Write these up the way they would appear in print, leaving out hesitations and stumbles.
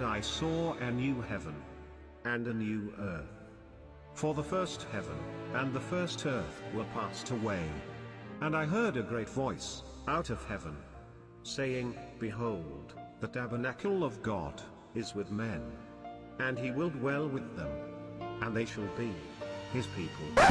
And I saw a new heaven and a new earth. For the first heaven and the first earth were passed away. And I heard a great voice out of heaven, saying, Behold, the tabernacle of God is with men, and he will dwell with them, and they shall be his people.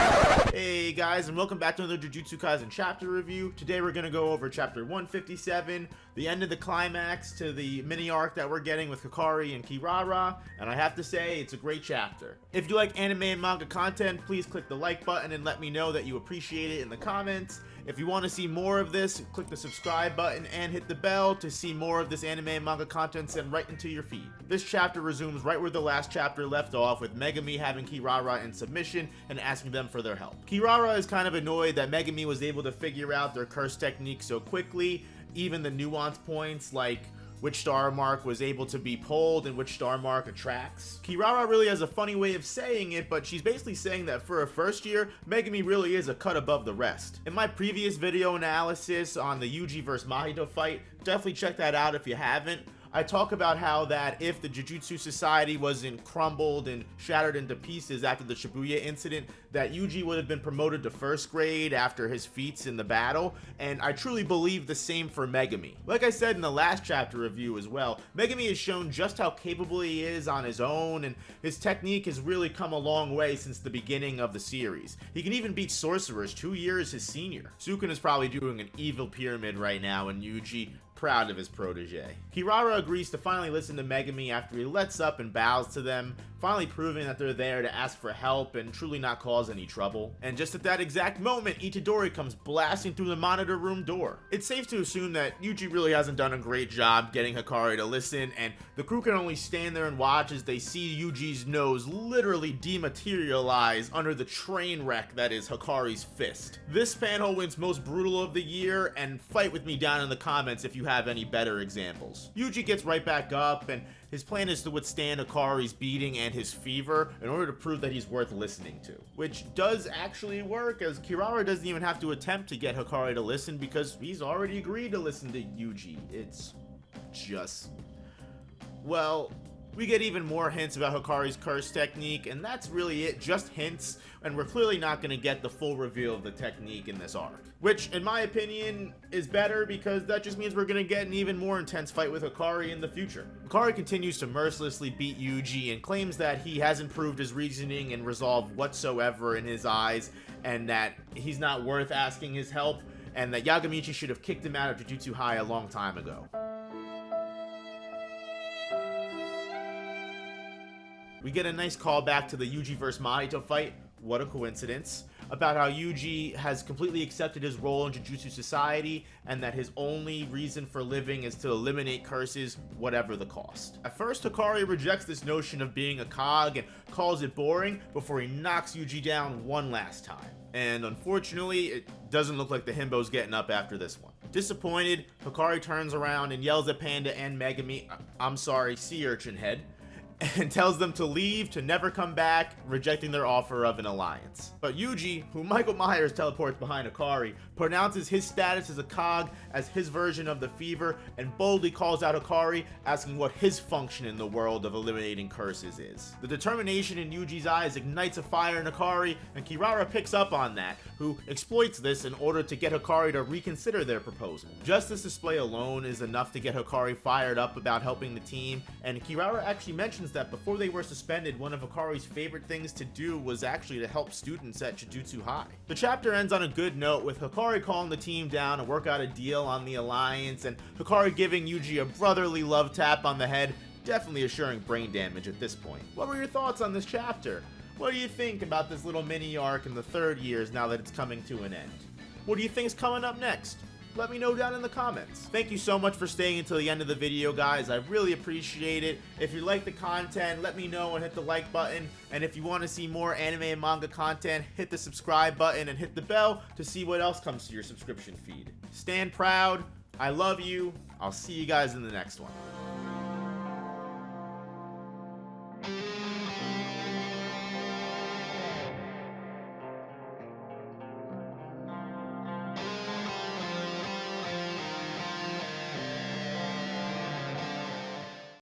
Hey guys, and welcome back to another Jujutsu Kaisen chapter review. Today we're going to go over chapter 157, the end of the climax to the mini arc that we're getting with Hakari and Kirara, and I have to say, it's a great chapter. If you like anime and manga content, please click the like button and let me know that you appreciate it in the comments. If you want to see more of this, click the subscribe button and hit the bell to see more of this anime and manga content sent right into your feed. This chapter resumes right where the last chapter left off, with Megumi having Kirara in submission and asking them for their help. Kirara is kind of annoyed that Megumi was able to figure out their curse technique so quickly, even the nuance points like which star mark was able to be pulled and which star mark attracts. Kirara really has a funny way of saying it, but she's basically saying that for a first year, Megumi really is a cut above the rest. In my previous video analysis on the Yuji vs Mahito fight, definitely check that out if you haven't. I talk about how that if the Jujutsu Society wasn't crumbled and shattered into pieces after the Shibuya incident, that Yuji would have been promoted to first grade after his feats in the battle, and I truly believe the same for Megumi. Like I said in the last chapter review as well, Megumi has shown just how capable he is on his own, and his technique has really come a long way since the beginning of the series. He can even beat sorcerers 2 years his senior. Sukun is probably doing an evil pyramid right now, and Yuji proud of his protege. Kirara agrees to finally listen to Megumi after he lets up and bows to them, finally proving that they're there to ask for help and truly not cause any trouble. And just at that exact moment, Itadori comes blasting through the monitor room door. It's safe to assume that Yuji really hasn't done a great job getting Hakari to listen, and the crew can only stand there and watch as they see Yuji's nose literally dematerialize under the train wreck that is Hakari's fist. This panel wins most brutal of the year, and fight with me down in the comments if you have any better examples. Yuji gets right back up, and his plan is to withstand Hakari's beating and his fever in order to prove that he's worth listening to. Which does actually work, as Kirara doesn't even have to attempt to get Hakari to listen because he's already agreed to listen to Yuji. It's just, well, we get even more hints about Hakari's curse technique, and that's really it, just hints, and we're clearly not going to get the full reveal of the technique in this arc. Which, in my opinion, is better because that just means we're going to get an even more intense fight with Hakari in the future. Hakari continues to mercilessly beat Yuji and claims that he hasn't proved his reasoning and resolve whatsoever in his eyes, and that he's not worth asking his help, and that Yagamichi should have kicked him out of Jujutsu High a long time ago. We get a nice callback to the Yuji vs Mahito fight, what a coincidence, about how Yuji has completely accepted his role in Jujutsu Society and that his only reason for living is to eliminate curses, whatever the cost. At first, Hakari rejects this notion of being a cog and calls it boring before he knocks Yuji down one last time. And unfortunately, it doesn't look like the himbo's getting up after this one. Disappointed, Hakari turns around and yells at Panda and Megumi, I'm sorry, sea urchin head, and tells them to leave, to never come back, rejecting their offer of an alliance. But Yuji, who Michael Myers teleports behind Hakari, pronounces his status as a cog as his version of the fever, and boldly calls out Hakari, asking what his function in the world of eliminating curses is. The determination in Yuji's eyes ignites a fire in Hakari, and Kirara picks up on that, who exploits this in order to get Hakari to reconsider their proposal. Just this display alone is enough to get Hakari fired up about helping the team, and Kirara actually mentions that before they were suspended, one of Hakari's favorite things to do was actually to help students at Jujutsu High. The chapter ends on a good note, with Hakari calling the team down to work out a deal on the alliance, and Hakari giving Yuji a brotherly love tap on the head, definitely assuring brain damage at this point. What were your thoughts on this chapter? What do you think about this little mini arc in the third years now that it's coming to an end? What do you think is coming up next? Let me know down in the comments. Thank you so much for staying until the end of the video, guys. I really appreciate it. If you like the content, let me know and hit the like button. And if you want to see more anime and manga content, hit the subscribe button and hit the bell to see what else comes to your subscription feed. Stand proud. I love you. I'll see you guys in the next one.